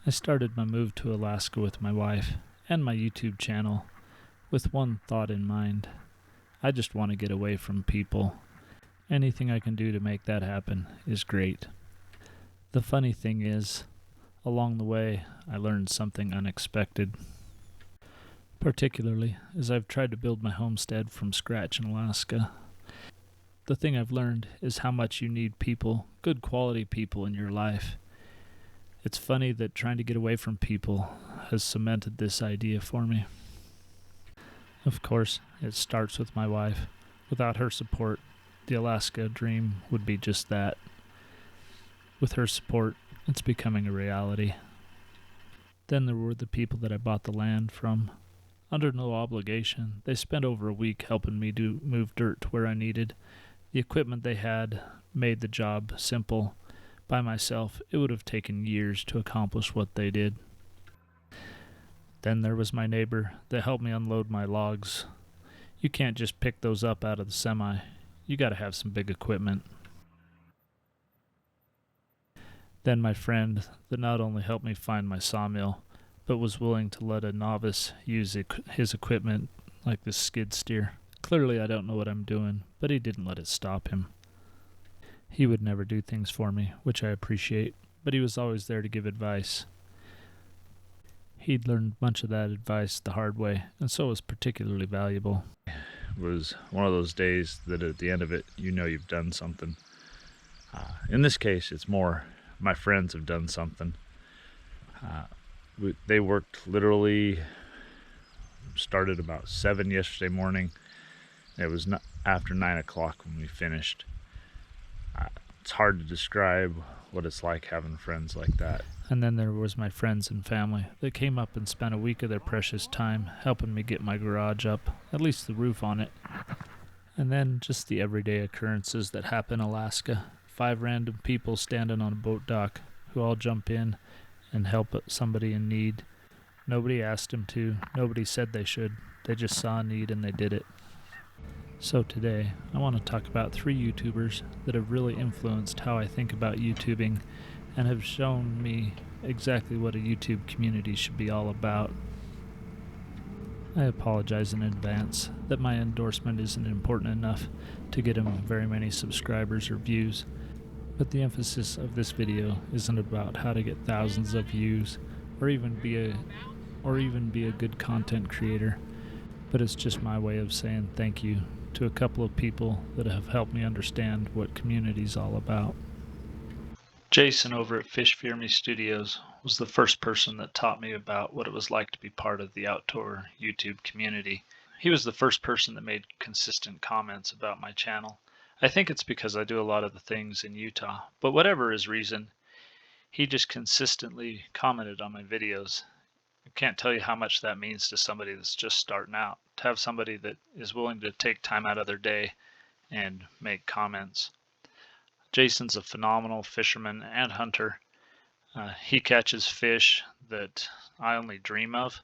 I started my move to Alaska with my wife and my YouTube channel with one thought in mind. I just want to get away from people. Anything I can do to make that happen is great. The funny thing is, along the way, I learned something unexpected. Particularly as I've tried to build my homestead from scratch in Alaska. The thing I've learned is how much you need people, good quality people in your life. It's funny that trying to get away from people has cemented this idea for me. Of course, it starts with my wife. Without her support, the Alaska dream would be just that. With her support, it's becoming a reality. Then there were the people that I bought the land from. Under no obligation, they spent over a week helping me move dirt to where I needed. The equipment they had made the job simple. By myself, it would have taken years to accomplish what they did. Then there was my neighbor that helped me unload my logs. You can't just pick those up out of the semi. You gotta have some big equipment. Then my friend that not only helped me find my sawmill, but was willing to let a novice use his equipment like this skid steer. Clearly I don't know what I'm doing, but he didn't let it stop him. He would never do things for me, which I appreciate, but he was always there to give advice. He'd learned much of that advice the hard way, and so it was particularly valuable. It was one of those days that at the end of it, you know you've done something. In this case, it's more my friends have done something. They worked literally, started about 7 yesterday morning. It was after 9 o'clock when we finished. It's hard to describe what it's like having friends like that. And then there was my friends and family that came up and spent a week of their precious time helping me get my garage up, at least the roof on it. And then just the everyday occurrences that happen in Alaska. 5 random people standing on a boat dock who all jump in and help somebody in need. Nobody asked them to, nobody said they should. They just saw a need and they did it. So today, I want to talk about 3 YouTubers that have really influenced how I think about YouTubing and have shown me exactly what a YouTube community should be all about. I apologize in advance that my endorsement isn't important enough to get him very many subscribers or views, but the emphasis of this video isn't about how to get thousands of views or even be a good content creator, but it's just my way of saying thank you to a couple of people that have helped me understand what community's all about. Jason over at Fish Fear Me Studios was the first person that taught me about what it was like to be part of the outdoor YouTube community. He was the first person that made consistent comments about my channel. I think it's because I do a lot of the things in Utah, but whatever his reason, he just consistently commented on my videos. I can't tell you how much that means to somebody that's just starting out, to have somebody that is willing to take time out of their day and make comments. Jason's a phenomenal fisherman and hunter. He catches fish that I only dream of,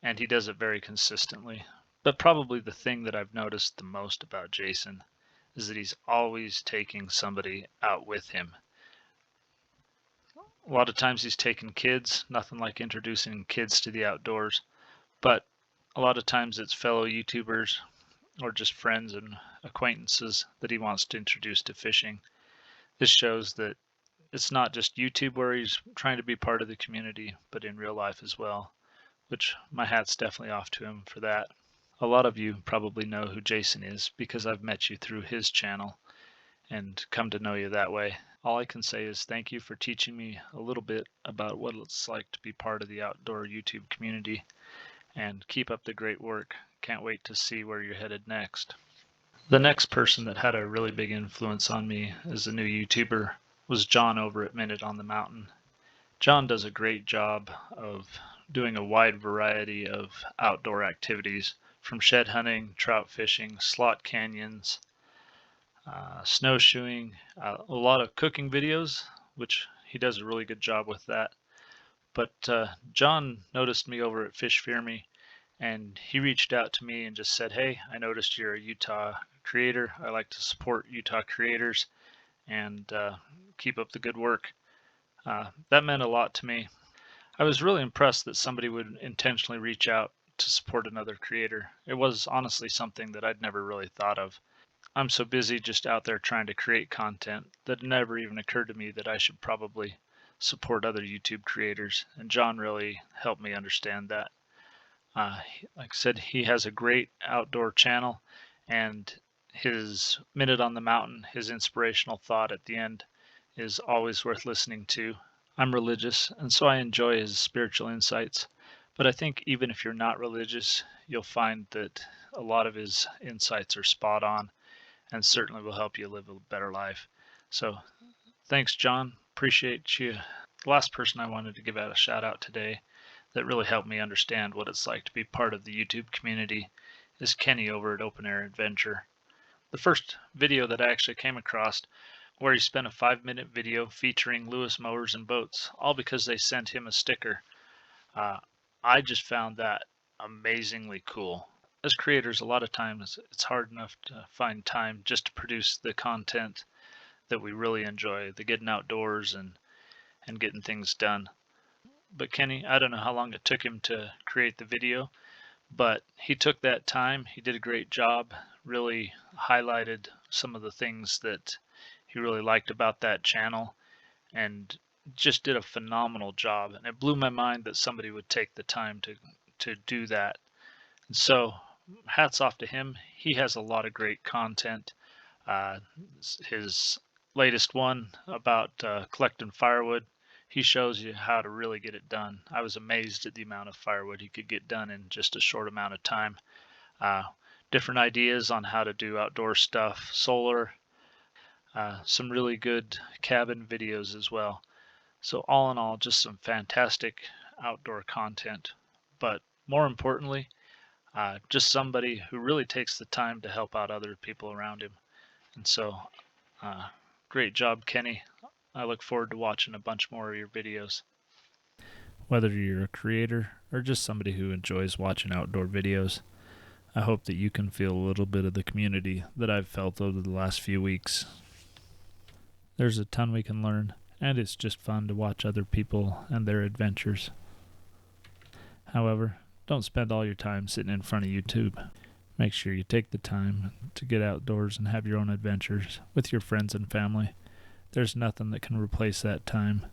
and he does it very consistently. But probably the thing that I've noticed the most about Jason is that he's always taking somebody out with him. A lot of times he's taking kids, nothing like introducing kids to the outdoors, but a lot of times it's fellow YouTubers or just friends and acquaintances that he wants to introduce to fishing. This shows that it's not just YouTube where he's trying to be part of the community, but in real life as well, which my hat's definitely off to him for that. A lot of you probably know who Jason is because I've met you through his channel and come to know you that way. All I can say is thank you for teaching me a little bit about what it's like to be part of the outdoor YouTube community, and keep up the great work. Can't wait to see where you're headed next. The next person that had a really big influence on me as a new YouTuber was John over at Minute on the Mountain. John does a great job of doing a wide variety of outdoor activities, from shed hunting, trout fishing, slot canyons, snowshoeing, a lot of cooking videos, which he does a really good job with that. But John noticed me over at Fish Fear Me, and he reached out to me and just said, "Hey, I noticed you're a Utah creator. I like to support Utah creators and keep up the good work. That meant a lot to me. I was really impressed that somebody would intentionally reach out to support another creator. It was honestly something that I'd never really thought of. I'm so busy just out there trying to create content that it never even occurred to me that I should probably support other YouTube creators. And John really helped me understand that. Like I said, he has a great outdoor channel, and his Minute on the Mountain, his inspirational thought at the end, is always worth listening to. I'm religious, and so I enjoy his spiritual insights. But I think even if you're not religious, you'll find that a lot of his insights are spot on and certainly will help you live a better life. So thanks, John. Appreciate you. The last person I wanted to give out a shout out today that really helped me understand what it's like to be part of the YouTube community is Kenny over at Open Air Adventure. The first video that I actually came across where he spent a 5-minute video featuring Lewis Mowers and Boats, all because they sent him a sticker. I just found that amazingly cool. As creators, a lot of times it's hard enough to find time just to produce the content that we really enjoy, the getting outdoors and getting things done. But Kenny, I don't know how long it took him to create the video, but he took that time. He did a great job, really highlighted some of the things that he really liked about that channel, and just did a phenomenal job. And it blew my mind that somebody would take the time to do that. And so hats off to him. He has a lot of great content. His latest one about collecting firewood, he shows you how to really get it done. I was amazed at the amount of firewood he could get done in just a short amount of time. Different ideas on how to do outdoor stuff, solar, some really good cabin videos as well. So all in all, just some fantastic outdoor content. But more importantly, just somebody who really takes the time to help out other people around him. And so, great job, Kenny. I look forward to watching a bunch more of your videos. Whether you're a creator or just somebody who enjoys watching outdoor videos, I hope that you can feel a little bit of the community that I've felt over the last few weeks. There's a ton we can learn, and it's just fun to watch other people and their adventures. However, don't spend all your time sitting in front of YouTube. Make sure you take the time to get outdoors and have your own adventures with your friends and family. There's nothing that can replace that time.